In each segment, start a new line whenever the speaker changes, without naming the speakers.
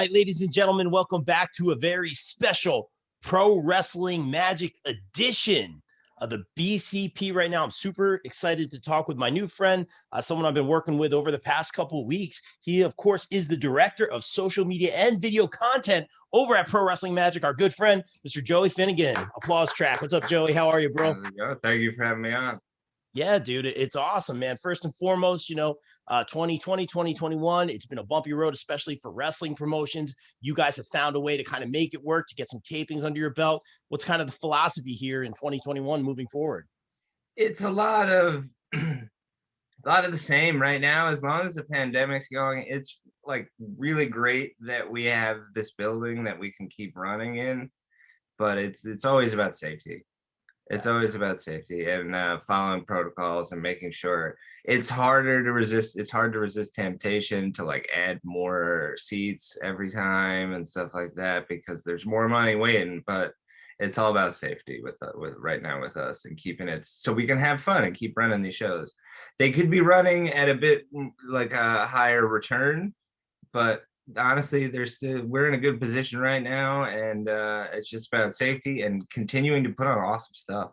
right, ladies and gentlemen, welcome back to a very special Pro Wrestling Magic edition of the BCP right now. I'm super excited to talk with my new friend, someone I've been working with over the past couple of weeks. He, of course, is the director of social media and video content over at Pro Wrestling Magic, our good friend, Mr. Joey Finnegan. Applause track. What's up, Joey? How are you, bro?
How's it going? Thank you for having me on.
Yeah, dude, it's awesome, man. First and foremost, 2020, 2021, it's been a bumpy road, especially for wrestling promotions. You guys have found a way to kind of make it work, to get some tapings under your belt. What's kind of the philosophy here in 2021 moving forward?
It's a lot of the same right now. As long as the pandemic's going, it's like really great that we have this building that we can keep running in, but it's always about safety. It's always about safety and following protocols and making sure. It's harder to resist. It's hard to resist temptation to like add more seats every time and stuff like that because there's more money waiting. But it's all about safety with right now with us and keeping it so we can have fun and keep running these shows. They could be running at a bit like a higher return, but honestly, we're in a good position right now, and it's just about safety and continuing to put on awesome stuff.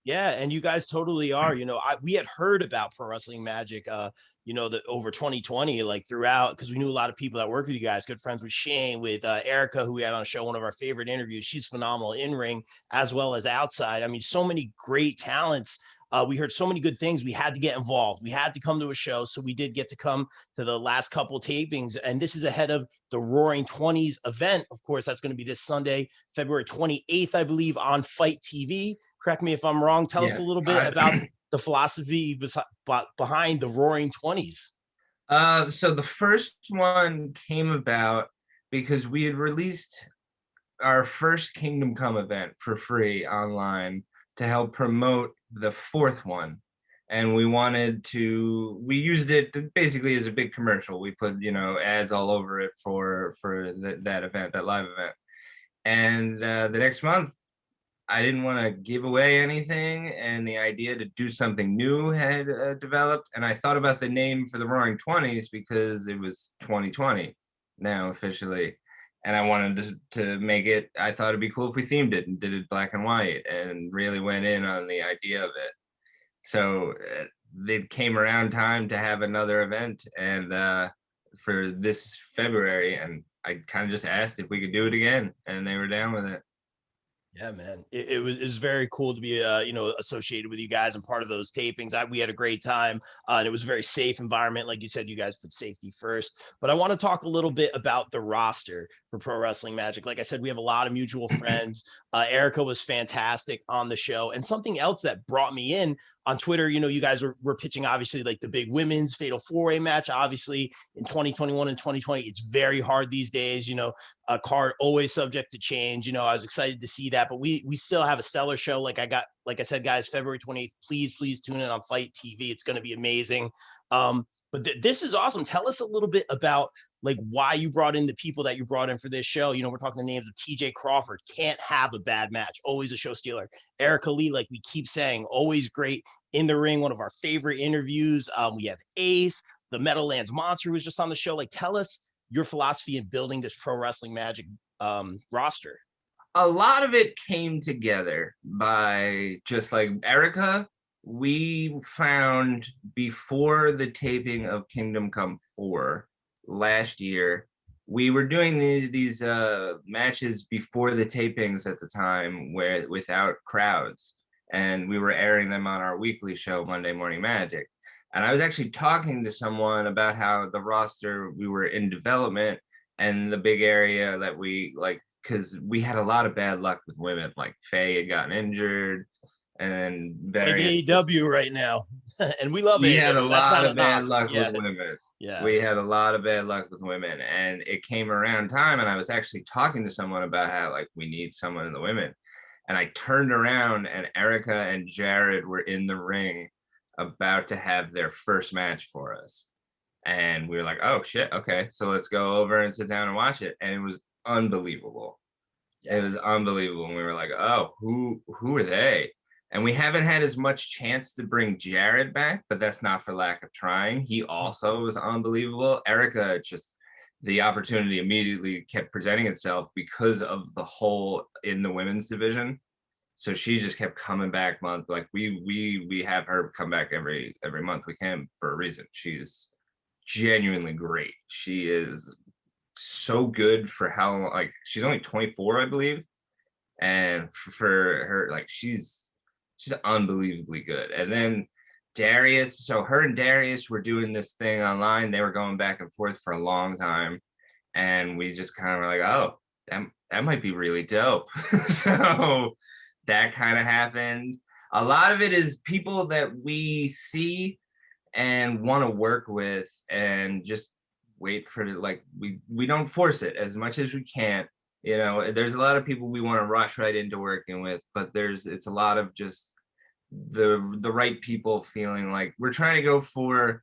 Yeah, and you guys totally are. We had heard about Pro Wrestling Magic, the over 2020, like throughout, because we knew a lot of people that work with you guys. Good friends with Shane, with Erica, who we had on a show, one of our favorite interviews. She's phenomenal in ring as well as outside. I mean, so many great talents. We heard so many good things. We had to get involved. We had to come to a show. So we did get to come to the last couple tapings. And this is ahead of the Roaring 20s event. Of course, that's going to be this Sunday, February 28th, I believe, on Fight TV. Correct me if I'm wrong. Tell us a little bit about the philosophy behind the Roaring 20s.
So the first one came about because we had released our first Kingdom Come event for free online to help promote the fourth one. And we used it basically as a big commercial. We put, ads all over it for that event, that live event. And the next month, I didn't want to give away anything, and the idea to do something new had developed. And I thought about the name for the Roaring 20s because it was 2020 now officially. And I wanted to make it, I thought it'd be cool if we themed it and did it black and white and really went in on the idea of it. So it came around time to have another event and for this February. And I kind of just asked if we could do it again, and they were down with it.
Yeah, man, it was very cool to be associated with you guys and part of those tapings. We had a great time, and it was a very safe environment. Like you said, you guys put safety first. But I want to talk a little bit about the roster for Pro Wrestling Magic. Like I said, we have a lot of mutual friends. Erica was fantastic on the show, and something else that brought me in on Twitter. You guys were pitching obviously like the big women's fatal four-way match. Obviously, in 2021 and 2020, it's very hard these days. A card always subject to change. I was excited to see that, but we still have a stellar show. Like I said, guys, February 28th, please tune in on Fight TV. It's going to be amazing. But this is awesome. Tell us a little bit about like why you brought in the people that you brought in for this show. We're talking the names of TJ Crawford, can't have a bad match, always a show stealer. Erica Lee, like we keep saying, always great in the ring, one of our favorite interviews. We have Ace, the Meadowlands Monster, who was just on the show. Like, tell us your philosophy in building this Pro Wrestling Magic roster.
A lot of it came together by just like Erica. We found before the taping of Kingdom Come 4 last year, we were doing these matches before the tapings at the time where without crowds, and we were airing them on our weekly show, Monday Morning Magic. And I was actually talking to someone about how the roster, we were in development, and the big area that we like, because we had a lot of bad luck with women. Like Faye had gotten injured, and
like AEW right now, and we love
we
AEW.
had a
That's
lot
not
of bad luck with women.
Yeah,
we had a lot of bad luck with women, and it came around time. And I was actually talking to someone about how like we need someone in the women, and I turned around and Erica and Jared were in the ring about to have their first match for us. And we were like, oh shit, okay, so let's go over and sit down and watch it. And it was unbelievable. It was unbelievable. And we were like, oh, who are they? And we haven't had as much chance to bring Jared back, but that's not for lack of trying. He also was unbelievable. Erica just the opportunity immediately kept presenting itself because of the hole in the women's division. So she just kept coming back month. Like we have her come back every month we can for a reason. She's genuinely great. She is so good for how, like, she's only 24, I believe, and for her, like, she's unbelievably good. And then Darius, so her and Darius were doing this thing online. They were going back and forth for a long time, and we just kind of were like, oh, that might be really dope. So that kind of happened. A lot of it is people that we see and want to work with, and just wait for it. Like, we don't force it as much as we can't. You know, there's a lot of people we want to rush right into working with, but it's a lot of just the right people feeling like we're trying to go for,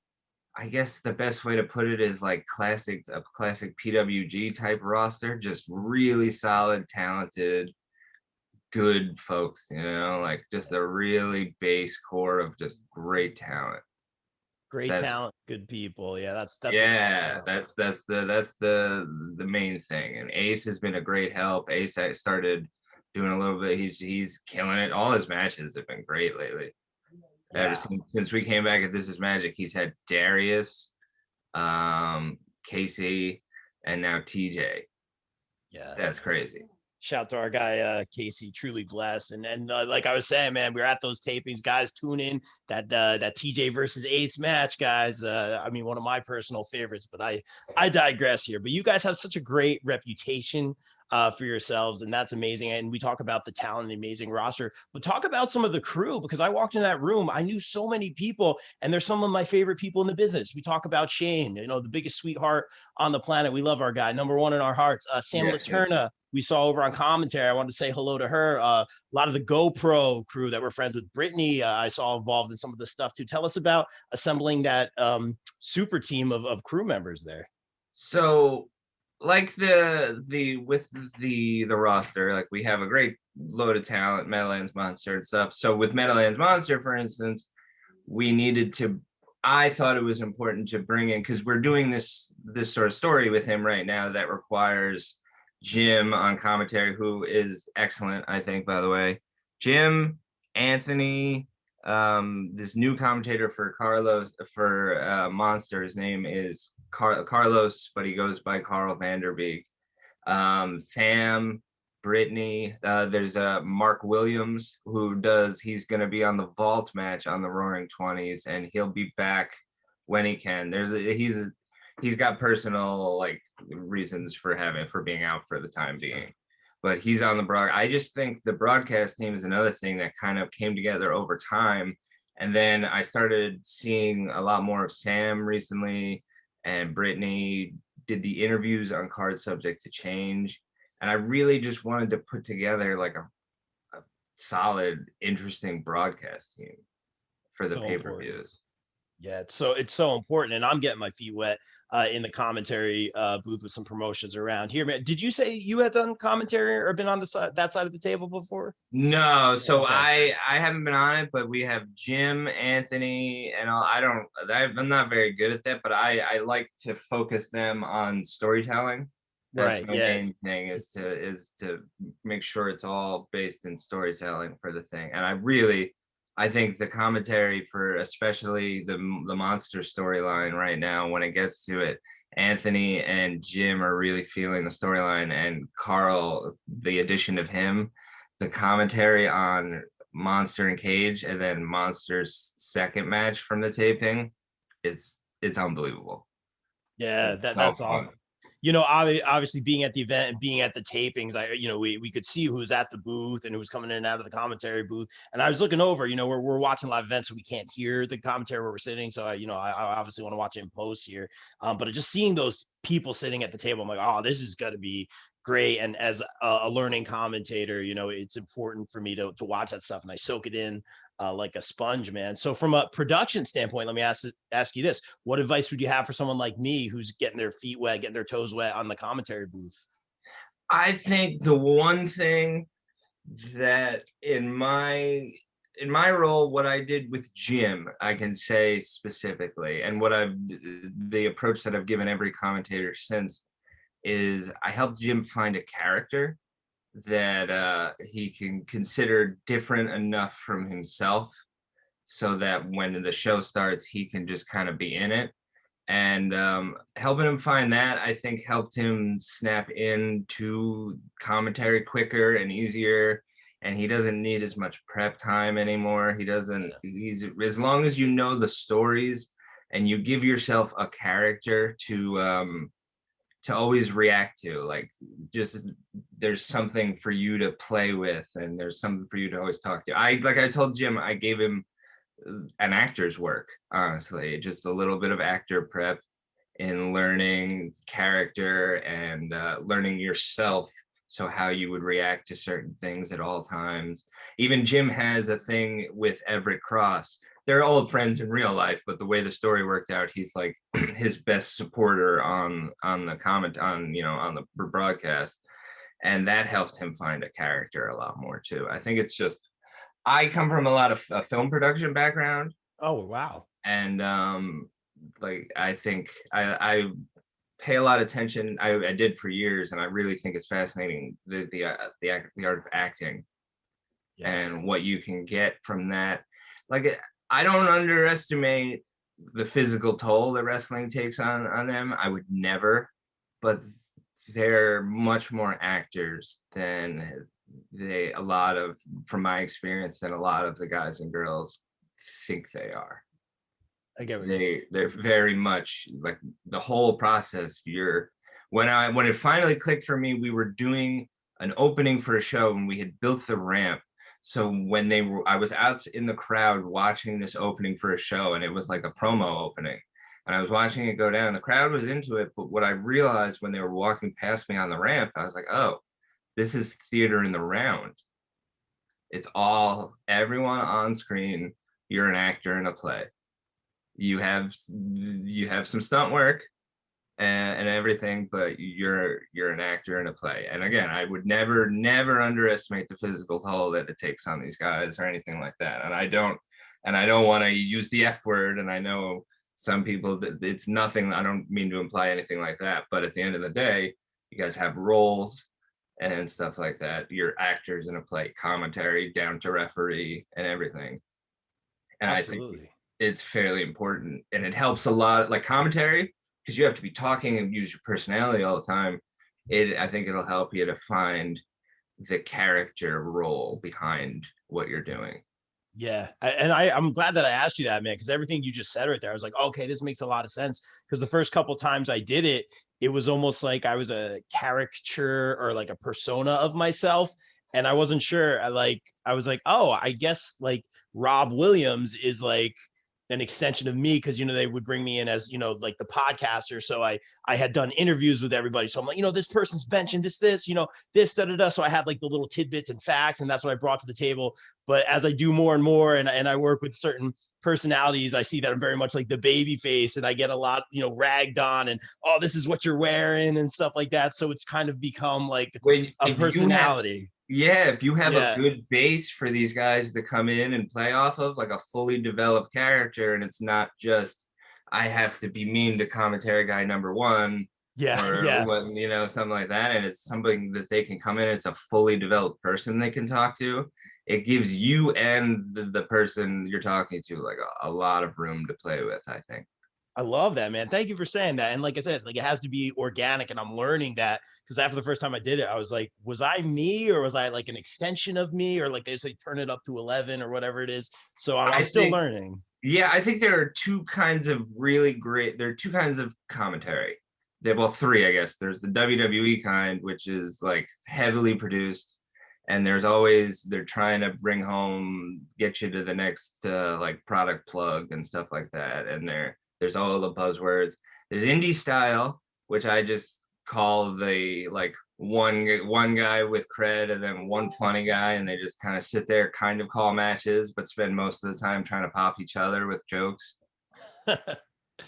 I guess the best way to put it is like a classic PWG type roster, just really solid, talented, good folks, you know, like just a really base core of just great talent.
Great
That's
talent, good people. Yeah, that's what
Yeah, that's the main thing. And Ace has been a great help. Ace started doing a little bit. He's killing it. All his matches have been great lately. Ever
yeah.
since we came back at This Is Magic, he's had Darius, Casey, and now TJ.
Yeah.
That's crazy.
Shout to our guy Casey, truly blessed. And like I was saying, man, we were at those tapings. Guys, tune in that TJ versus Ace match, guys. I mean, one of my personal favorites, but I digress here. But you guys have such a great reputation for yourselves, and that's amazing. And we talk about the talent, the amazing roster, but talk about some of the crew, because I walked in that room, I knew so many people, and they're some of my favorite people in the business. We talk about Shane, you know, the biggest sweetheart on the planet. We love our guy, number one in our hearts. Sam
Yeah, yeah.
Laterna, we saw over on commentary. I wanted to say hello to her. A lot of the GoPro crew that were friends with Brittany, I saw involved in some of the stuff too. Tell us about assembling that super team of crew members there.
So, like the roster, like we have a great load of talent, Meadowlands Monster and stuff. So with Meadowlands Monster, for instance, we needed to. I thought it was important to bring in, because we're doing this sort of story with him right now that requires Jim on commentary, who is excellent, I think, by the way. Jim, Anthony, this new commentator for Carlos, for Monster, his name is Carlos, but he goes by Carl Vanderbeek. Sam, Brittany, there's Mark Williams, he's going to be on the vault match on the Roaring 20s, and he'll be back when he can. He's got personal, like, reasons for being out for the time being, but he's on the broad. I just think the broadcast team is another thing that kind of came together over time. And then I started seeing a lot more of Sam recently, and Brittany did the interviews on Card Subject to Change. And I really just wanted to put together like a solid, interesting broadcast team for the
So important.
pay-per-views.
Yeah, it's so important, and I'm getting my feet wet in the commentary booth with some promotions around here, man. Did you say you had done commentary or been on that side of the table before?
No, so
Okay.
I haven't been on it, but we have Jim, Anthony, and I'm not very good at that, but I like to focus them on storytelling. That's
Right.
my
Yeah.
main thing, is to make sure it's all based in storytelling for the thing. And I think the commentary for especially the monster storyline right now, when it gets to it, Anthony and Jim are really feeling the storyline, and Carl, the addition of him, the commentary on Monster and Cage, and then Monster's second match from the taping, it's unbelievable.
Yeah,
It's so
that's awesome.
fun.
You know, obviously being at the event and being at the tapings, we could see who was at the booth and who was coming in and out of the commentary booth. And I was looking over, we're watching live events, so we can't hear the commentary where we're sitting. So I obviously want to watch it in post here. But just seeing those people sitting at the table, I'm like, oh, this is going to be great. And as a learning commentator, it's important for me to watch that stuff, and I soak it in like a sponge, man. So from a production standpoint, let me ask you this: what advice would you have for someone like me who's getting their feet wet, getting their toes wet on the commentary booth?
I think the one thing that in my in my role, what I did with Jim, I can say specifically, and the approach that I've given every commentator since is I helped Jim find a character that he can consider different enough from himself so that when the show starts, he can just kind of be in it. And helping him find that, I think, helped him snap into commentary quicker and easier. And he doesn't need as much prep time anymore. He doesn't, he's, as long as you know the stories and you give yourself a character to always react to, like, just there's something for you to play with and there's something for you to always talk to. Like I told Jim, I gave him an actor's work, honestly, just a little bit of actor prep in learning character and learning yourself, so how you would react to certain things at all times. Even Jim has a thing with Everett Cross. They're old friends in real life, but the way the story worked out, he's like his best supporter on the comment on, you know, on the broadcast, and that helped him find a character a lot more too. I think it's just, I come from a lot of film production background,
Oh, wow.
and like I think I pay a lot of attention. I did for years, and I really think it's fascinating the art of acting
Yeah.
and what you can get from that. Like, I don't underestimate the physical toll that wrestling takes on them. I would never, but they're much more actors than a lot of, from my experience, than a lot of the guys and girls think they are.
I get what you mean.
They're very much like the whole process. When it finally clicked for me, we were doing an opening for a show and we had built the ramp. So when I was out in the crowd watching this opening for a show, and it was like a promo opening, and I was watching it go down. The crowd was into it, but what I realized when they were walking past me on the ramp, I was like, oh, this is theater in the round. It's all, everyone on screen. You're an actor in a play. You have some stunt work and everything, but you're an actor in a play. And again, I would never underestimate the physical toll that it takes on these guys or anything like that. And I don't want to use the F word, and I know some people, it's nothing, I don't mean to imply anything like that, but at the end of the day, you guys have roles and stuff like that. You're actors in a play, commentary down to referee and everything. And I think
Absolutely.
it's fairly important, and it helps a lot, like commentary, because you have to be talking and use your personality all the time. I think it'll help you to find the character role behind what you're doing.
Yeah. I'm glad that I asked you that, man, because everything you just said right there, I was like, okay, this makes a lot of sense. Because the first couple times I did it, it was almost like I was a caricature or like a persona of myself. And I wasn't sure. I was like, oh, I guess like Rob Williams is like an extension of me, because they would bring me in as like the podcaster. So I had done interviews with everybody, so I'm like, this person's benching this this da da da. So I had like the little tidbits and facts, and that's what I brought to the table. But as I do more and more, and I work with certain personalities, I see that I'm very much like the baby face, and I get a lot ragged on, and oh, this is what you're wearing and stuff like that. So it's kind of become like a personality.
If you have a
Yeah.
good base for these guys to come in and play off of, like a fully developed character, and it's not just, I have to be mean to commentary guy number one,
Yeah.
or
Yeah.
something like that, and it's something that they can come in, it's a fully developed person they can talk to. It gives you and the person you're talking to like a lot of room to play with, I think.
I love that, man. Thank you for saying that. And like I said, like it has to be organic, and I'm learning that, because after the first time I did it, I was like, was I me, or was I like an extension of me, or like they say, turn it up to 11 or whatever it is. So I'm still learning.
Yeah, I think there are two kinds of there are two kinds of commentary. Well, three, I guess. There's the WWE kind, which is like heavily produced, and they're trying to get you to the next like product plug and stuff like that. And there's all the buzzwords. There's indie style, which I just call the like one guy with cred and then one funny guy, and they just kind of sit there, kind of call matches, but spend most of the time trying to pop each other with jokes.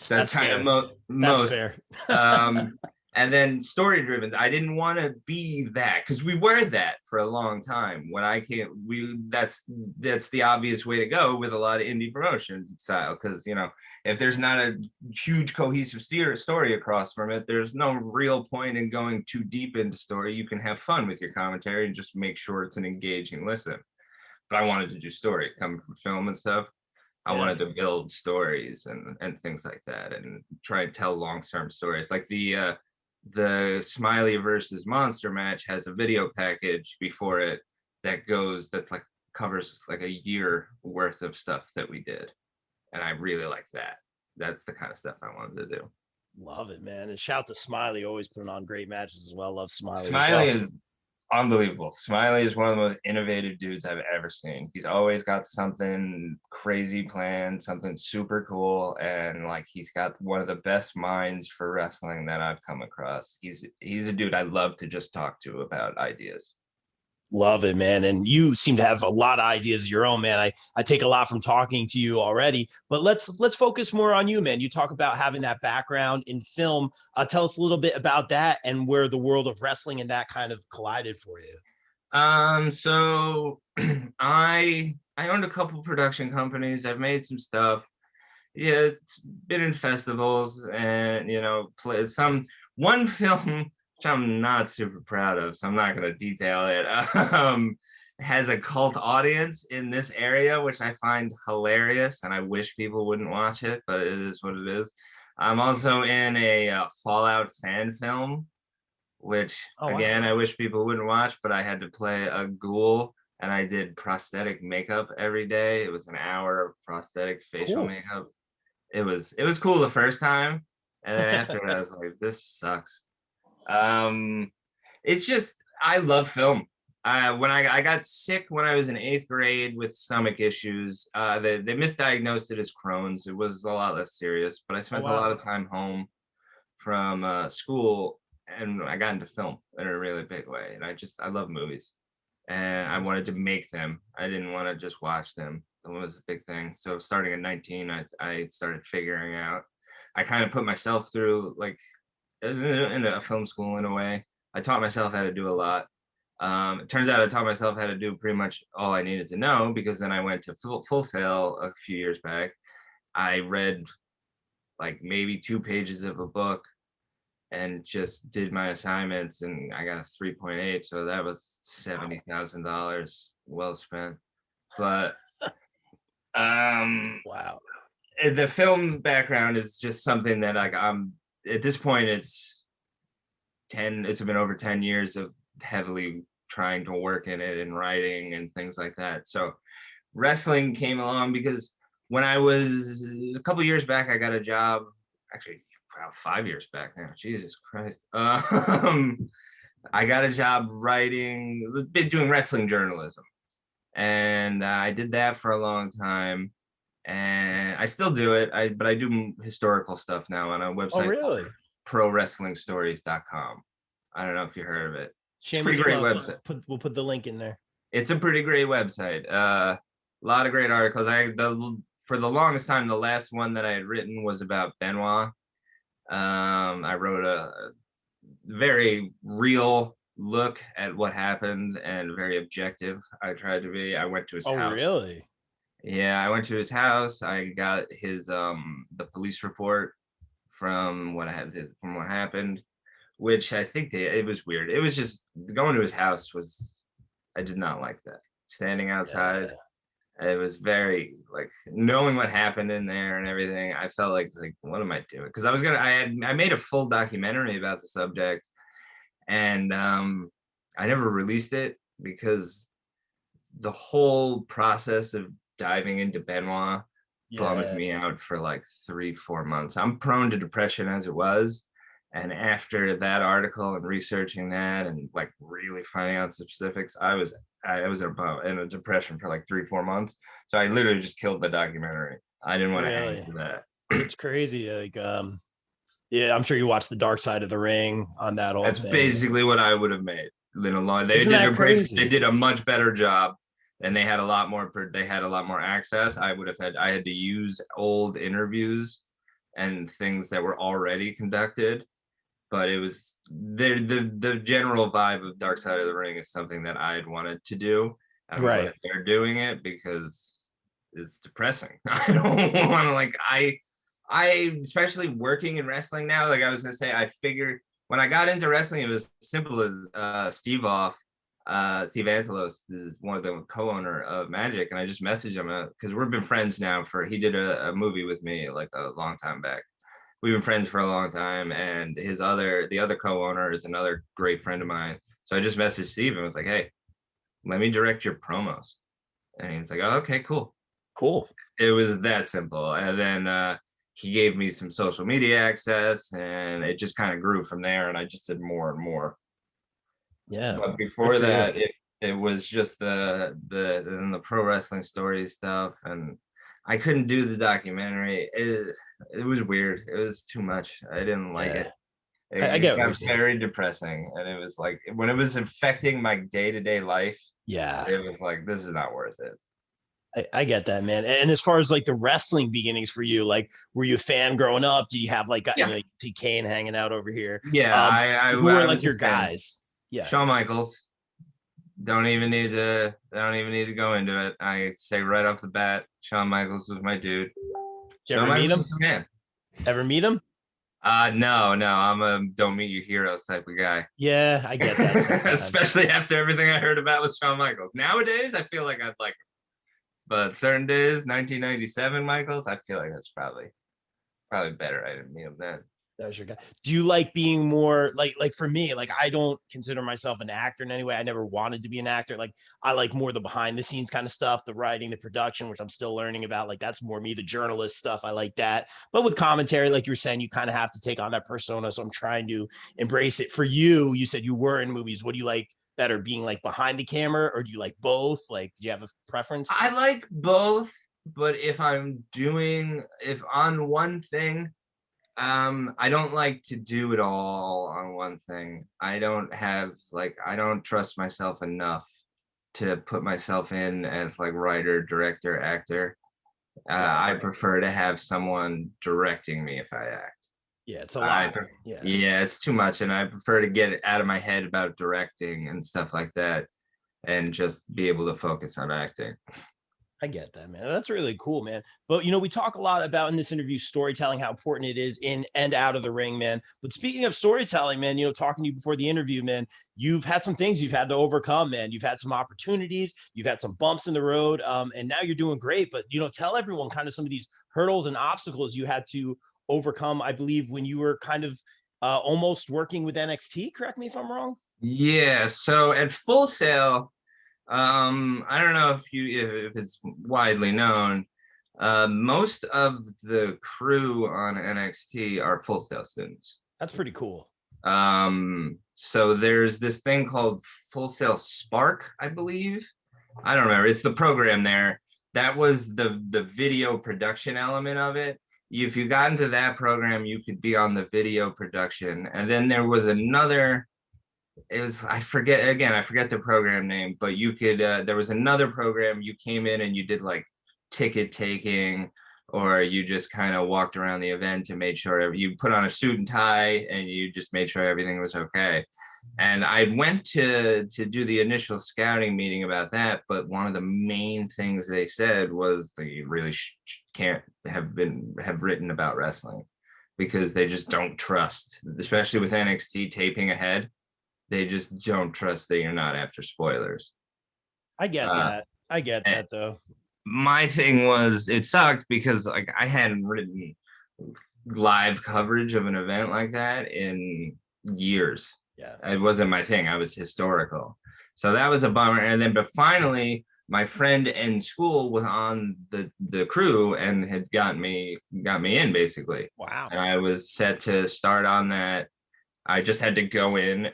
That's kind
fair.
of
That's
most.
fair.
And then story driven. I didn't want to be that because we were that for a long time. When I came, that's the obvious way to go with a lot of indie promotion style. Because if there's not a huge cohesive story across from it, there's no real point in going too deep into story. You can have fun with your commentary and just make sure it's an engaging listen. But I wanted to do story coming from film and stuff. I wanted to build stories and things like that, and try and tell long-term stories. Like the Smiley versus Monster match has a video package before it that's like covers like a year worth of stuff that we did, and I really like that. That's the kind of stuff I wanted to do.
Love it, man. And shout to Smiley, always putting on great matches as well. Love Smiley as
Smiley
well.
is unbelievable. Smiley is one of the most innovative dudes I've ever seen. He's always got something crazy planned, something super cool, and like he's got one of the best minds for wrestling that I've come across. He's a dude I love to just talk to about ideas.
Love it, man. And you seem to have a lot of ideas of your own, man. I take a lot from talking to you already, but let's focus more on you, man. You talk about having that background in film. Tell us a little bit about that and where the world of wrestling and that kind of collided for you.
So I owned a couple production companies. I've made some stuff. Yeah, it's been in festivals and played one film which I'm not super proud of, so I'm not going to detail it. Has a cult audience in this area, which I find hilarious, and I wish people wouldn't watch it, but it is what it is. I'm also in a Fallout fan film, which again, wow. I wish people wouldn't watch, but I had to play a ghoul, and I did prosthetic makeup every day. It was an hour of prosthetic facial makeup. It was cool the first time, and then after that, I was like, this sucks. It's just, I love film. When I got sick when I was in 8th grade with stomach issues, they misdiagnosed it as Crohn's. It was a lot less serious, but I spent a lot of time home from school, and I got into film in a really big way. And I love movies, and I wanted to make them. I didn't want to just watch them. That was a big thing. So starting at 19, I started figuring out. I kind of put myself through like in a film school in a way. I taught myself how to do a lot. It turns out I taught myself how to do pretty much all I needed to know, because then I went to Full Sail a few years back. I read like maybe 2 pages of a book and just did my assignments, and I got a 3.8. So that was $70,000 well spent. But
wow.
The film background is just something that I'm at this point, it's been over 10 years of heavily trying to work in it and writing and things like that. So wrestling came along because when I was a couple years back, I got a job, actually about 5 years back now, Jesus Christ. I got a job doing wrestling journalism. And I did that for a long time. And I still do it, but I do historical stuff now on a website called ProWrestlingStories.com. I don't know if you heard of it.
Shameless
it's a pretty great
website. We'll put the link in there.
It's a pretty great website. A lot of great articles. For the longest time, the last one that I had written was about Benoit. I wrote a very real look at what happened and very objective. I tried to be. I went to his house.
Oh, really?
Yeah, I went to his house. I got his the police report from what happened, which I think it was weird. It was just going to his house I did not like that. Standing outside, it was very like knowing what happened in there and everything. I felt like what am I doing? Because I made a full documentary about the subject, and I never released it because the whole process of diving into Benoit bummed me out for like 3-4 months. I'm prone to depression as it was. And after that article and researching that and like really finding out specifics, I was in a depression for like 3-4 months. So I literally just killed the documentary. I didn't want to hang into that.
It's crazy. Like, yeah, I'm sure you watched The Dark Side of the Ring on that whole thing.
That's basically what I would have made. They did a much better job. And they had a lot more access. I had to use old interviews and things that were already conducted. but it was the general vibe of Dark Side of the Ring is something that I'd wanted to do. I'm glad
Right.
they're doing it because it's depressing. I don't want to like I especially working in wrestling now. Like I was gonna say, I figured when I got into wrestling, it was simple as Steve Angelos is one of the co-owner of Magic, and I just messaged him because we've been friends now he did a movie with me like a long time back. We've been friends for a long time, and the other co-owner is another great friend of mine. So I just messaged Steve and was like, "Hey, let me direct your promos," and he's like, "Oh, okay, cool."
Cool.
It was that simple, and then he gave me some social media access, and it just kind of grew from there, and I just did more and more.
Yeah.
But
Good
before
for you.
that, it was just the pro wrestling story stuff, and I couldn't do the documentary. It was weird. It was too much. I didn't like
Yeah.
it.
I
It
get what you're
got
saying.
very depressing, and it was like when it was affecting my day-to-day life,
Yeah.
it was like this is not worth it.
I get that, man. And as far as like the wrestling beginnings for you, like, were you a fan growing up? Did you have like,
Yeah,
like T Kane hanging out over here?
yeah.
Who were
I
like
was a
your
fan.
guys? Yeah.
Shawn Michaels. Don't even need to go into it. I say right off the bat, Shawn Michaels was my dude.
Did you
Shawn
ever meet
Michaels
him?
was the man.
Ever meet him?
No, I'm a don't meet your heroes type of guy.
Yeah, I get that sometimes.
Especially after everything I heard about with Shawn Michaels. Nowadays, I feel like I'd like him. But certain days, 1997 Michaels, I feel like that's probably better. I didn't meet him then.
That was your guy. Do you like being more like for me, like I don't consider myself an actor in any way. I never wanted to be an actor. Like I like more the behind the scenes kind of stuff, the writing, the production, which I'm still learning about. Like that's more me, the journalist stuff. I like that. But with commentary, like you were saying, you kind of have to take on that persona. So I'm trying to embrace it. For you, you said you were in movies. What do you like better, being like behind the camera, or do you like both? Like, do you have a preference?
I like both, but if on one thing, I don't like to do it all on one thing. I don't trust myself enough to put myself in as like writer, director, actor.
Right.
I prefer to have someone directing me if I act.
Yeah, it's a
I,
lot. Yeah.
yeah, it's too much, and I prefer to get it out of my head about directing and stuff like that, and just be able to focus on acting.
I get that, man. That's really cool, man. But we talk a lot about in this interview storytelling, how important it is in and out of the ring, man. But speaking of storytelling, man, talking to you before the interview, man, you've had some things you've had to overcome, man. You've had some opportunities, you've had some bumps in the road, and now you're doing great. But tell everyone kind of some of these hurdles and obstacles you had to overcome. I believe when you were kind of almost working with NXT. Correct me if I'm wrong.
Yeah, so at Full Sail, I don't know if it's widely known. Most of the crew on NXT are Full Sail students.
That's pretty cool.
So there's this thing called Full Sail Spark, I believe. I don't remember. It's the program there. That was the video production element of it. If you got into that program, you could be on the video production. And then there was another, I forget the program name, but you could there was another program. You came in and you did like ticket taking, or you just kind of walked around the event and made sure you put on a suit and tie and you just made sure everything was okay. And I went to do the initial scouting meeting about that, but one of the main things they said was they really can't have written about wrestling, because they just don't trust, especially with NXT taping ahead. They just don't trust that you're not after spoilers.
I get that. I get that though.
My thing was, it sucked because like I hadn't written live coverage of an event like that in years.
Yeah.
It wasn't my thing. I was historical. So that was a bummer. And then, but finally, my friend in school was on the crew and had got me in basically.
Wow.
And I was set to start on that. I just had to go in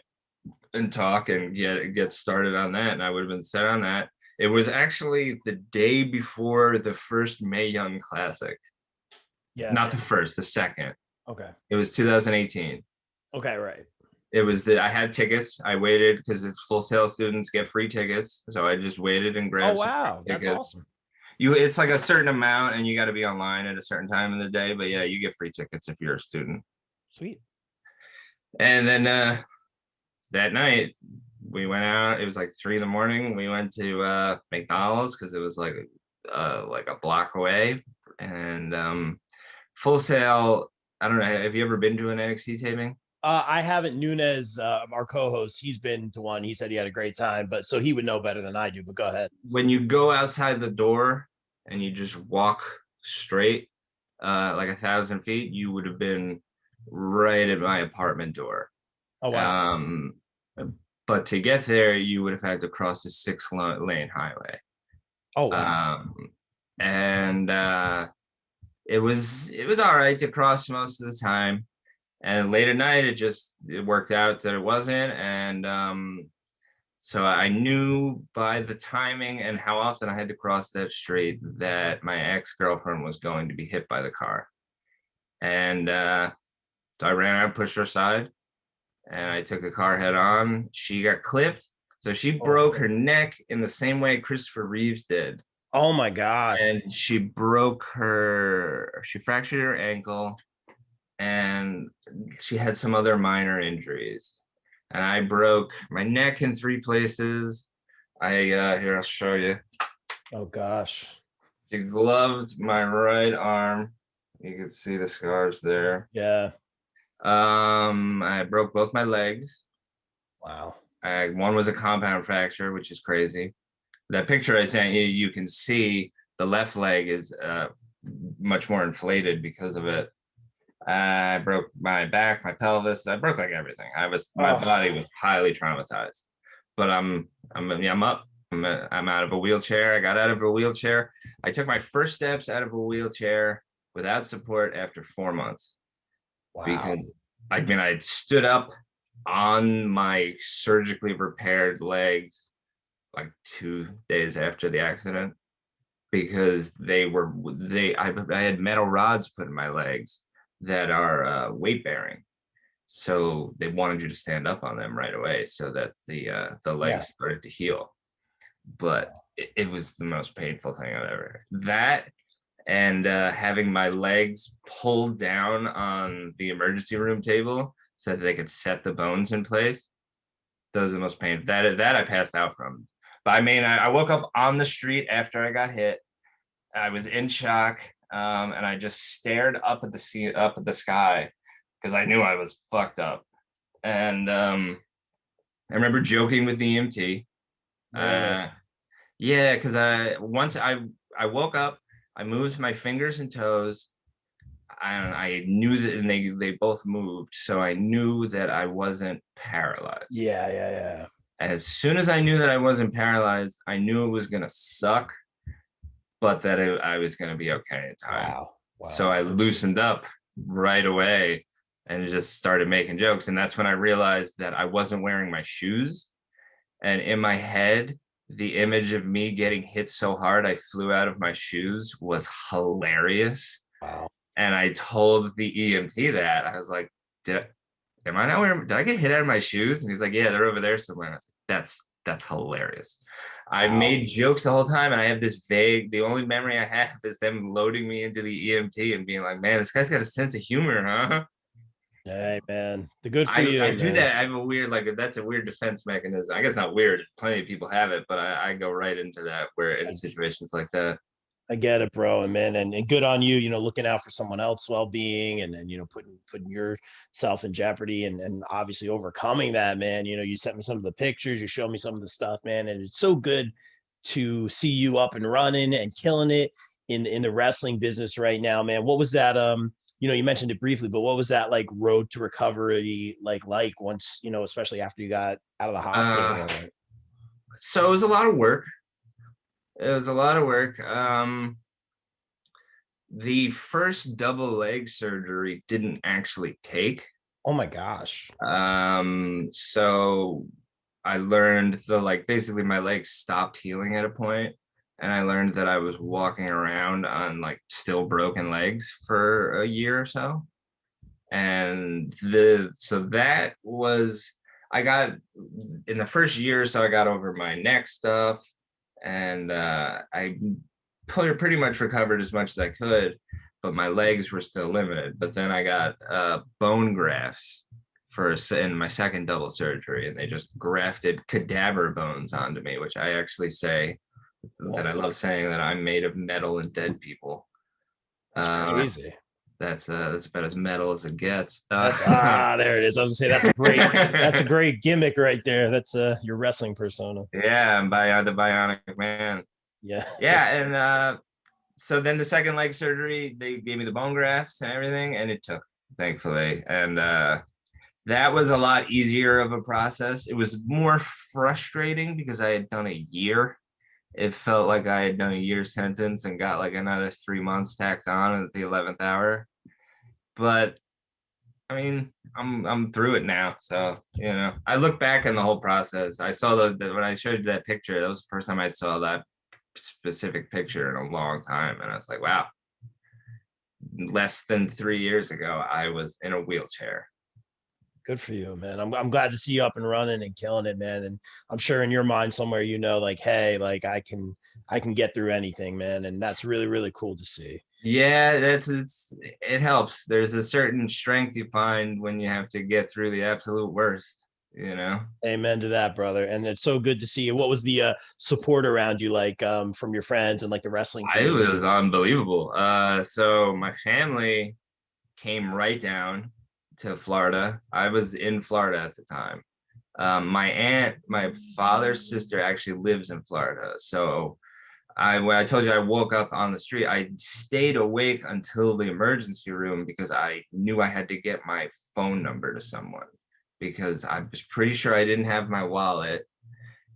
and talk and get started on that, and I would have been set on that. It was actually the day before the first Mae Young Classic.
Yeah.
Not the first, the second.
Okay.
It was 2018.
Okay, right.
It was I had tickets. I waited because if Full Sail students get free tickets, so I just waited and grabbed.
Oh wow, that's awesome.
It's like a certain amount, and you got to be online at a certain time in the day. But yeah, you get free tickets if you're a student.
Sweet.
And then that night we went out. It was like 3 in the morning. We went to McDonald's because it was like a block away. And Full Sail. I don't know. Have you ever been to an NXT taping?
I haven't. Nunez, our co-host, he's been to one. He said he had a great time, but so he would know better than I do. But go ahead.
When you go outside the door and you just walk straight, like 1,000 feet, you would have been right at my apartment door.
Oh wow.
Um, but to get there, you would have had to cross the 6 lane highway.
Oh wow.
Um, and it was all right to cross most of the time. And late at night, it worked out that it wasn't. And so I knew by the timing and how often I had to cross that street that my ex-girlfriend was going to be hit by the car. And so I ran out, pushed her aside, and I took the car head on. She got clipped. So she broke her neck in the same way Christopher Reeves did.
Oh my God.
And she fractured her ankle, and she had some other minor injuries. And I broke my neck in 3 places. Here, I'll show you.
Oh gosh.
She gloved my right arm. You can see the scars there.
Yeah.
I broke both my legs.
Wow.
One was a compound fracture, which is crazy. That picture I sent you, you can see the left leg is much more inflated because of it. I broke my back, my pelvis. I broke like everything. My body was highly traumatized. But I'm up. I'm out of a wheelchair. I got out of a wheelchair. I took my first steps out of a wheelchair without support after 4 months.
Wow.
Because I stood up on my surgically repaired legs like 2 days after the accident because I had metal rods put in my legs that are weight bearing. So they wanted you to stand up on them right away so that the legs started to heal. But it was the most painful thing I've ever. That and having my legs pulled down on the emergency room table so that they could set the bones in place. Those are the most painful. That I passed out from. But I woke up on the street after I got hit. I was in shock, and I just stared up at the sky because I knew I was fucked up. And I remember joking with the EMT. Yeah, because once I woke up, I moved my fingers and toes. I knew that, and they both moved, so I knew that I wasn't paralyzed.
Yeah.
As soon as I knew that I wasn't paralyzed, I knew it was gonna suck, but that I was gonna be okay in time.
Wow.
So I loosened up right away and just started making jokes, and that's when I realized that I wasn't wearing my shoes. And in my head, the image of me getting hit so hard I flew out of my shoes was hilarious.
Wow.
And I told the EMT that. I was like, did I get hit out of my shoes? And he's like, yeah, they're over there somewhere. And I was like, that's hilarious. I made jokes the whole time, and I have this the only memory I have is them loading me into the EMT and being like, man, this guy's got a sense of humor, huh?
Hey man, the good for you.
I do that. I have a weird, that's a weird defense mechanism. I guess not weird. Plenty of people have it, but I go right into that where in situations like that.
I get it, bro. And man, and good on you, looking out for someone else's well-being and putting yourself in jeopardy and obviously overcoming that, man. You sent me some of the pictures, you showed me some of the stuff, man. And it's so good to see you up and running and killing it in the wrestling business right now, man. What was that? You mentioned it briefly, but what was that like road to recovery like once, especially after you got out of the hospital?
So it was a lot of work. The first double leg surgery didn't actually take.
Oh my gosh.
So I learned basically my legs stopped healing at a point, and I learned that I was walking around on still broken legs for a year or so. And that was, I got in the first year or so, I got over my neck stuff, and I pretty much recovered as much as I could, but my legs were still limited. But then I got bone grafts in my second double surgery, and they just grafted cadaver bones onto me, which I actually say that I
Whoa,
love saying that I'm made of metal and dead people.
that's
Uh,
crazy.
that's about as metal as it gets.
There it is. I was gonna say that's a great gimmick right there. That's your wrestling persona.
Yeah, I'm the Bionic Man.
Yeah.
Yeah, and so then the second leg surgery, they gave me the bone grafts and everything, and it took, thankfully. And that was a lot easier of a process. It was more frustrating because I had done a year. It felt like I had done a year sentence and got like another 3 months tacked on at the 11th hour. But I mean, I'm through it now. So, I look back in the whole process. I saw when I showed you that picture, that was the first time I saw that specific picture in a long time. And I was like, wow, less than 3 years ago, I was in a wheelchair.
Good for you, man. I'm glad to see you up and running and killing it, man. And I'm sure in your mind somewhere, like, hey, like I can get through anything, man. And that's really, really cool to see.
Yeah, it helps. There's a certain strength you find when you have to get through the absolute worst.
Amen to that, brother. And it's so good to see you. What was the support around you like from your friends and like the wrestling
It
community?
was unbelievable. So my family came right down to Florida. I was in Florida at the time. My father's sister actually lives in Florida. So when I told you I woke up on the street, I stayed awake until the emergency room because I knew I had to get my phone number to someone because I was pretty sure I didn't have my wallet,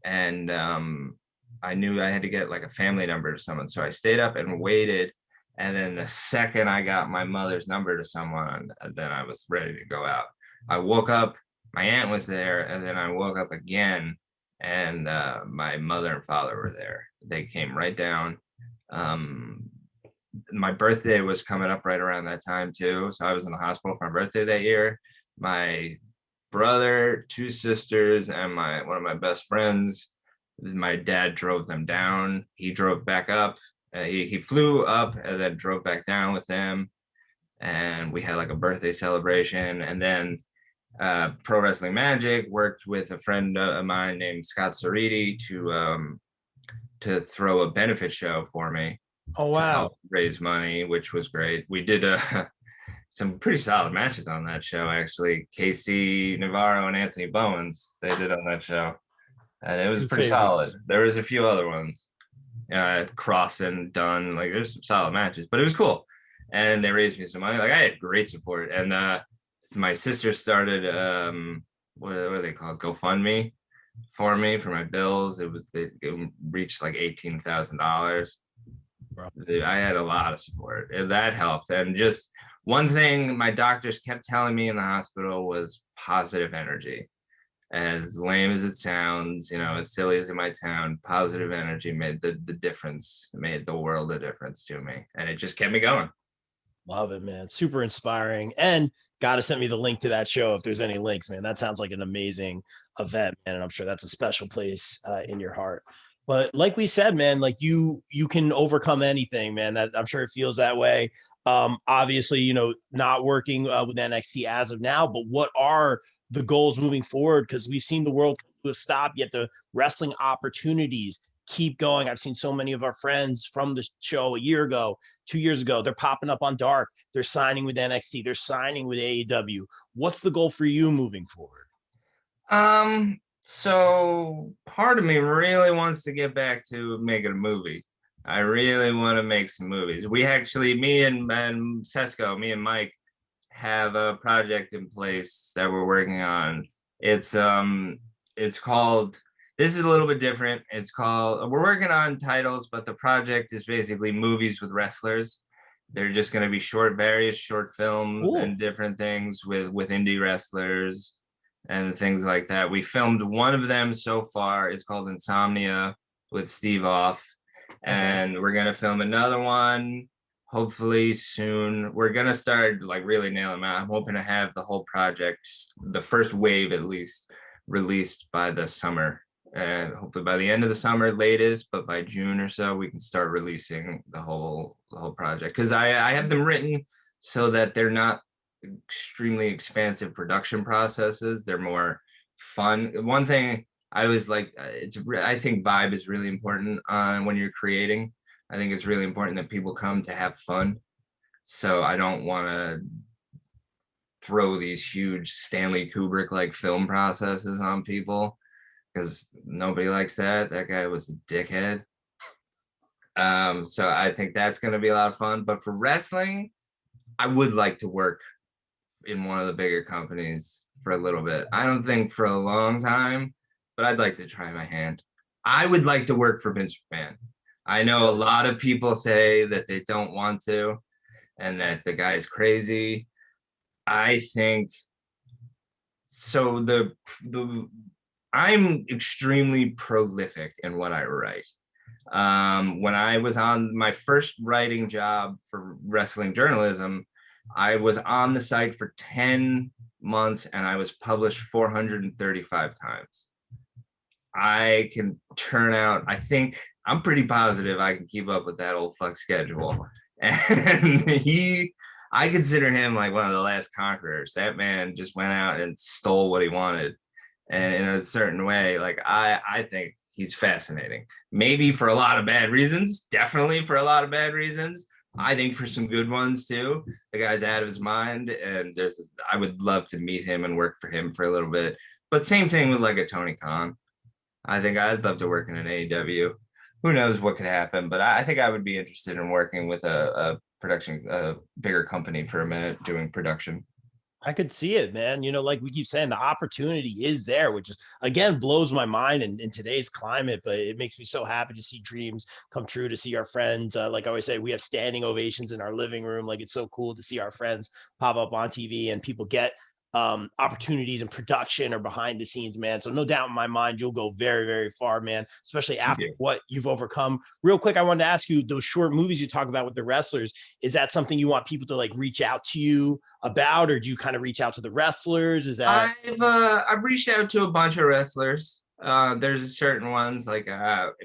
and I knew I had to get like a family number to someone. So I stayed up and waited. And then the second I got my mother's number to someone, then I was ready to go out. I woke up, my aunt was there, and then I woke up again, and my mother and father were there. They came right down. My birthday was coming up right around that time too. So I was in the hospital for my birthday that year. My brother, two sisters, and one of my best friends, my dad drove them down. He drove back up. He flew up and then drove back down with them, and we had like a birthday celebration. And then Pro Wrestling Magic worked with a friend of mine named Scott Sariti to throw a benefit show for me
Oh
to
wow.
help raise money, which was great. We did some pretty solid matches on that show, actually. Casey Navarro and Anthony Bowens, they did on that show. And it was
Two
pretty solid.
favorites.
There was a few other ones. Cross and Dunn, like there's some solid matches, but it was cool. And they raised me some money. Like I had great support. And my sister started what are they called? GoFundMe for me for my bills. It reached like $18,000. I had a lot of support, and that helped. And just one thing my doctors kept telling me in the hospital was positive energy. As lame as it sounds, as silly as it might sound, positive energy made the difference, made the world a difference to me. And it just kept me going.
Love it, man. Super inspiring. And gotta send me the link to that show if there's any links, man. That sounds like an amazing event, man. And I'm sure that's a special place in your heart. But like we said, man, like you can overcome anything, man. That I'm sure it feels that way. Obviously, not working with NXT as of now, but what are the goals moving forward? Because we've seen the world come to a stop, yet the wrestling opportunities keep going. I've seen so many of our friends from the show a year ago, 2 years ago, they're popping up on Dark. They're signing with NXT. They're signing with AEW. What's the goal for you moving forward?
So part of me really wants to get back to making a movie. I really want to make some movies. We actually, me and Sesko, me and Mike, have a project in place that we're working on. It's called, this is a little bit different. It's called, we're working on titles, but the project is basically movies with wrestlers. They're just going to be various short films and different things with indie wrestlers and things like that. We filmed one of them so far. It's called Insomnia with Steve Off. And we're going to film another one hopefully soon. We're going to start like really nailing them out. I'm hoping to have the whole project, the first wave at least, released by the summer. Hopefully by the end of the summer latest, but by June or so, we can start releasing the whole project. Because I have them written so that they're not extremely expansive production processes. They're more fun. One thing I was like, I think vibe is really important when you're creating. I think it's really important that people come to have fun. So I don't want to throw these huge Stanley Kubrick like film processes on people because nobody likes that. That guy was a dickhead. So I think that's going to be a lot of fun. But for wrestling, I would like to work in one of the bigger companies for a little bit. I don't think for a long time, but I'd like to try my hand. I would like to work for Vince McMahon. I know a lot of people say that they don't want to and that the guy's crazy. I think so. I'm extremely prolific in what I write. When I was on my first writing job for wrestling journalism, I was on the site for 10 months and I was published 435 times. I can turn out, I think I'm pretty positive I can keep up with that old fuck schedule. And I consider him like one of the last conquerors. That man just went out and stole what he wanted. And in a certain way, like I think he's fascinating. Maybe for a lot of bad reasons, definitely for a lot of bad reasons. I think for some good ones too. The guy's out of his mind, and I would love to meet him and work for him for a little bit. But same thing with like a Tony Khan. I think I'd love to work in an AEW. Who knows what could happen, but I think I would be interested in working with a bigger company for a minute doing production.
I could see it, man. Like we keep saying, the opportunity is there, which is again blows my mind in today's climate. But it makes me so happy to see dreams come true, to see our friends. Like I always say, we have standing ovations in our living room. Like it's so cool to see our friends pop up on TV and people get opportunities in production or behind the scenes, man. So no doubt in my mind, you'll go very, very far, man, especially after what you've overcome. Real quick, I wanted to ask you, those short movies you talk about with the wrestlers, is that something you want people to like reach out to you about, or do you kind of reach out to the wrestlers? Is that
I've reached out to a bunch of wrestlers. There's certain ones like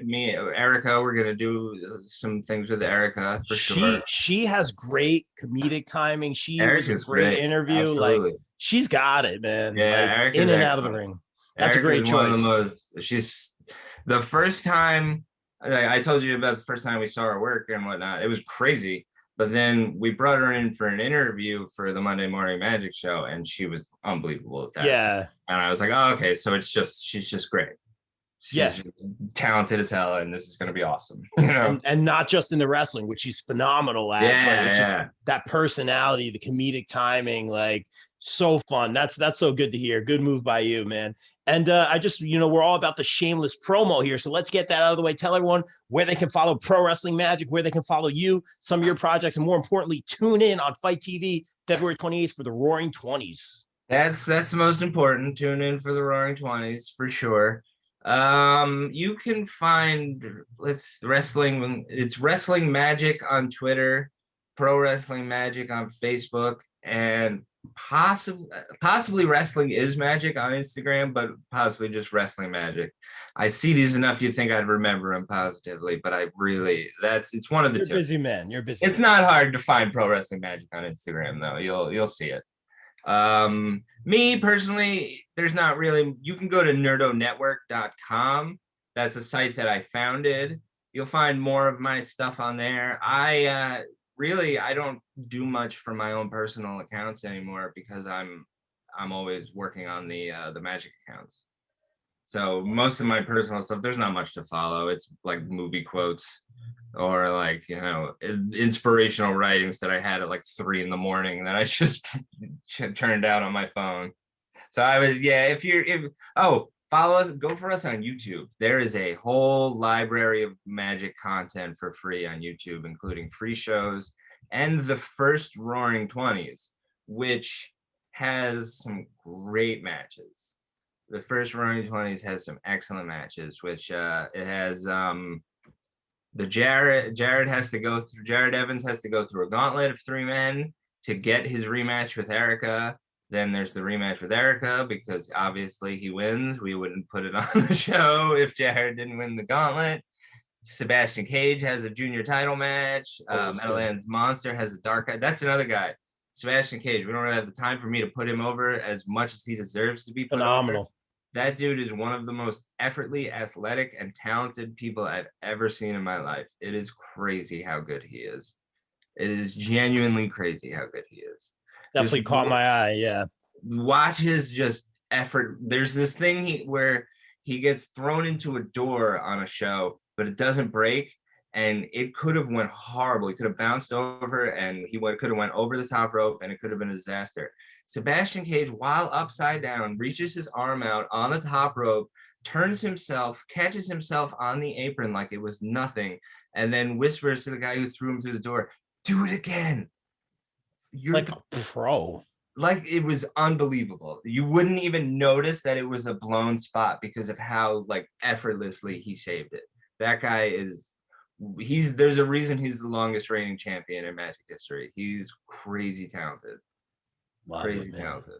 me, Erica. We're gonna do some things with Erica for sure.
She has great comedic timing. She
Erica's
was a great interview.
Absolutely.
Like she's got it, man.
Yeah,
like
Erica's
in and
excellent.
out of the ring. That's a great choice.
She's the first time I told you about the first time we saw her work and whatnot. It was crazy. But then we brought her in for an interview for the Monday Morning Magic show, and she was unbelievable at that.
Yeah.
And I was like, oh, okay, so she's just great. She's talented as hell, and this is going to be awesome.
And not just in the wrestling, which she's phenomenal at.
Yeah.
That personality, the comedic timing, like so fun. That's so good to hear. Good move by you, man. And I just, we're all about the shameless promo here. So let's get that out of the way. Tell everyone where they can follow Pro Wrestling Magic, where they can follow you, some of your projects, and more importantly, tune in on Fight TV February 28th for the Roaring 20s.
That's the most important. Tune in for the Roaring 20s for sure. You can find it's Wrestling Magic on Twitter, Pro Wrestling Magic on Facebook, and possibly Wrestling is Magic on Instagram, but possibly just Wrestling Magic. I see these enough you'd think I'd remember them positively, but it's one of the two.
You're busy, man. You're busy.
It's not hard to find Pro Wrestling Magic on Instagram though. You'll see it. Me personally, there's not really, you can go to nerdonetwork.com. That's a site that I founded. You'll find more of my stuff on there. I don't do much for my own personal accounts anymore because I'm always working on the Magic accounts. So most of my personal stuff, there's not much to follow. It's like movie quotes or like, inspirational writings that I had at like 3 a.m. that I just turned out on my phone. So follow us, go for us on YouTube. There is a whole library of Magic content for free on YouTube, including free shows and the first Roaring 20s, which has some great matches. The first Roaring 20s has some excellent matches, which it has Jared Evans has to go through a gauntlet of 3 men to get his rematch with Erica. Then there's the rematch with Erica because obviously he wins. We wouldn't put it on the show if Jared didn't win the gauntlet. Sebastian Cage has a junior title match. Meadowlands Monster has a dark. That's another guy. Sebastian Cage, we don't really have the time for me to put him over as much as he deserves to be put over.
Phenomenal.
That dude is one of the most effortlessly athletic and talented people I've ever seen in my life. It is crazy how good he is. It is genuinely crazy how good he is. Just
Definitely caught my eye. Yeah.
watch his just effort. There's this thing where he gets thrown into a door on a show, but it doesn't break, and it could have went horrible. He could have bounced over, and he could have went over the top rope, and it could have been a disaster. Sebastian Cage, while upside down, reaches his arm out on the top rope, turns himself, catches himself on the apron like it was nothing, and then whispers to the guy who threw him through the door, "Do it again." You're
like a pro.
Like, it was unbelievable. You wouldn't even notice that it was a blown spot because of how like effortlessly he saved it. That guy is there's a reason he's the longest reigning champion in Magic history. He's crazy talented.
Love
Crazy
it, man.
talented.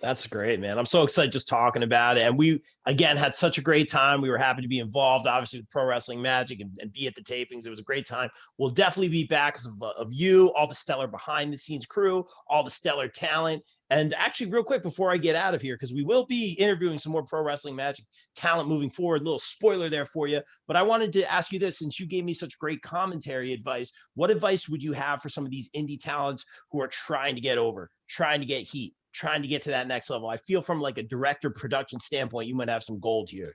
That's great, man. I'm so excited just talking about it. And we, again, had such a great time. We were happy to be involved, obviously, with Pro Wrestling Magic and be at the tapings. It was a great time. We'll definitely be back because of you, all the stellar behind the scenes crew, all the stellar talent. And actually, real quick, before I get out of here, because we will be interviewing some more Pro Wrestling Magic talent moving forward, little spoiler there for you. But I wanted to ask you this, since you gave me such great commentary advice, what advice would you have for some of these indie talents who are trying to get over, trying to get heat, trying to get to that next level? I feel from like a director production standpoint, you might have some gold here.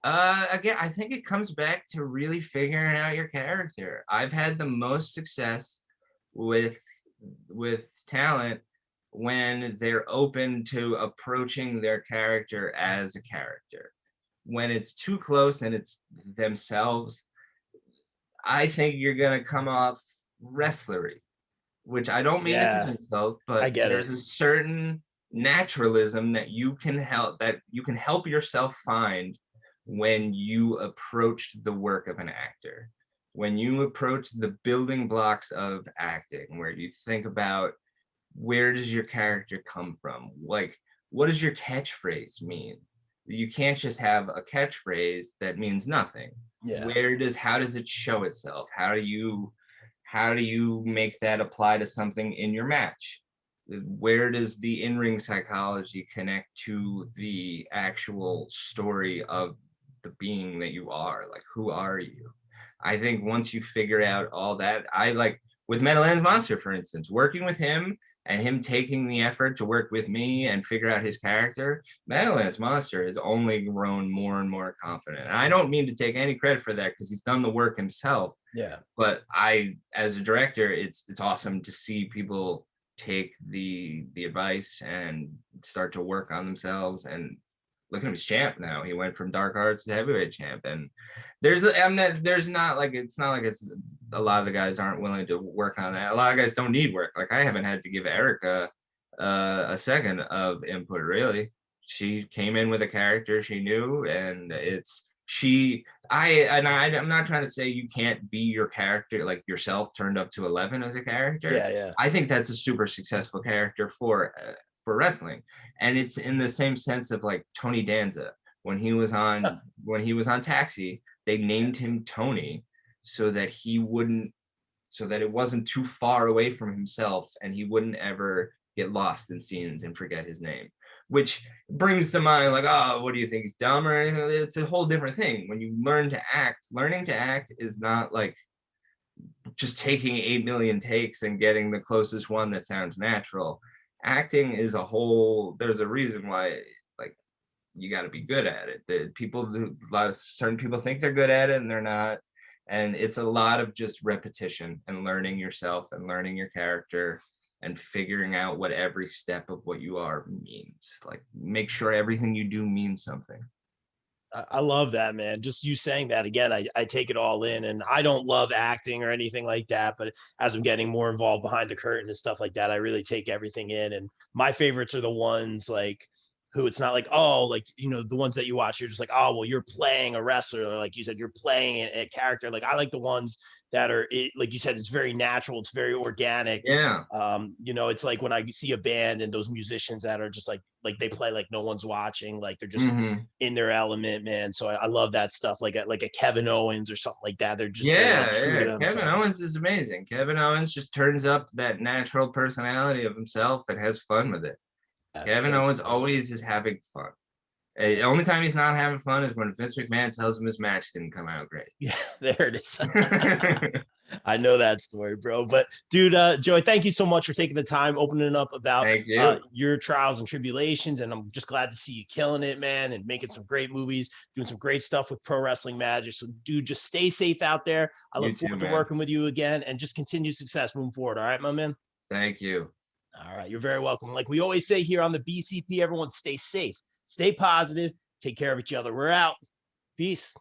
Again, I think it comes back to really figuring out your character. I've had the most success with talent when they're open to approaching their character as a character. When it's too close and it's themselves, I think you're gonna come off wrestlery, which I don't mean as an insult,
I
but
get
there's
it.
a certain naturalism that you can help yourself find when you approach the work of an actor. When you approach the building blocks of acting, where you think about, where does your character come from? Like, what does your catchphrase mean? You can't just have a catchphrase that means nothing.
Yeah.
How does it show itself? How do you make that apply to something in your match? Where does the in-ring psychology connect to the actual story of the being that you are? Like, who are you? I think once you figure out all that, I like with Meadowlands Monster, for instance, working with him and him taking the effort to work with me and figure out his character, Meadowlands Monster has only grown more and more confident. And I don't mean to take any credit for that because he's done the work himself.
Yeah.
But as a director, it's awesome to see people take the advice and start to work on themselves. And look at him, he's champ now. He went from dark arts to heavyweight champ. And it's not like it's a lot of the guys aren't willing to work on that. A lot of guys don't need work. Like, I haven't had to give Erica a second of input, really. She came in with a character she knew, and I'm not trying to say you can't be your character, like yourself turned up to 11 as a character.
Yeah.
I think that's a super successful character for wrestling. And it's in the same sense of like Tony Danza. When he was on Taxi, they named him Tony so that it wasn't too far away from himself and he wouldn't ever get lost in scenes and forget his name. Which brings to mind, like, oh, what do you think, he's dumb or anything? It's a whole different thing. When you learn to act, learning to act is not like just taking 8 million takes and getting the closest one that sounds natural. Acting is there's a reason why, like, you got to be good at it. Certain people think they're good at it and they're not. And it's a lot of just repetition and learning yourself and learning your character and figuring out what every step of what you are means. Like, make sure everything you do means something.
I love that, man. Just you saying that again, I take it all in. And I don't love acting or anything like that, but as I'm getting more involved behind the curtain and stuff like that, I really take everything in. And my favorites are the ones like who it's not like, oh, like, you know, the ones that you watch, you're just like, oh, well, you're playing a wrestler. Or like you said, you're playing a character. Like I like the ones that are, like you said, it's very natural. It's very organic.
Yeah.
You know, it's like when I see a band and those musicians that are just like they play like no one's watching, like they're just in their element, man. So I love that stuff. Like a Kevin Owens or something like that. They're just very like true to themselves.
Kevin Owens is amazing. Kevin Owens just turns up that natural personality of himself and has fun with it. Kevin Owens always is having fun. The only time he's not having fun is when Vince McMahon tells him his match didn't come out great.
Yeah, there it is. I know that story, bro. But dude, Joey, thank you so much for taking the time, opening up about your trials and tribulations. And I'm just glad to see you killing it, man, and making some great movies, doing some great stuff with Pro Wrestling Magic. So, dude, just stay safe out there. I look forward to working with you again, and just continue success moving forward. All right, my man?
Thank you.
All right, you're very welcome. Like we always say here on the BCP, everyone stay safe, stay positive, take care of each other. We're out. Peace.